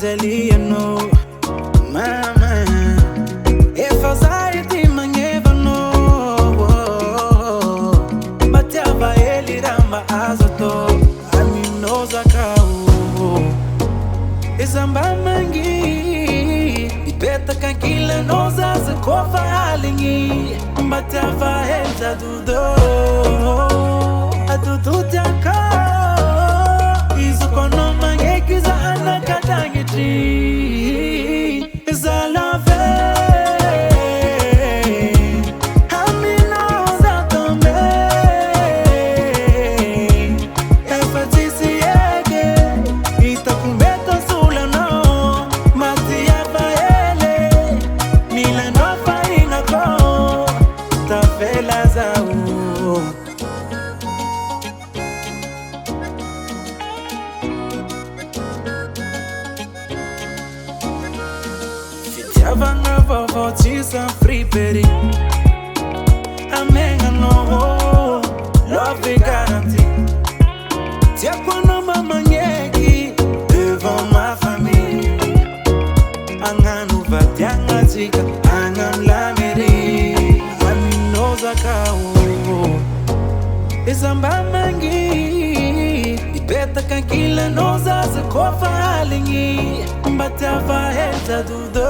Italiano, mama. If I said it, man, never know. But if I held it on my eyes, I mean, no, Zakao. It's a mangi. It better can kill a nose as a cover, Alingi. But if I held I do the Is a conoma, is a anakatangitri. Is a love. Havanga for cheese and free berry. I'm hanging no love the guarantee. Tiakono mama nyeki devant ma famille. Anganu vatianga tika angam la meri. Amino zakao. Isamba mangi. Ibeta kankila noza zakofa alingi. But if I had to do the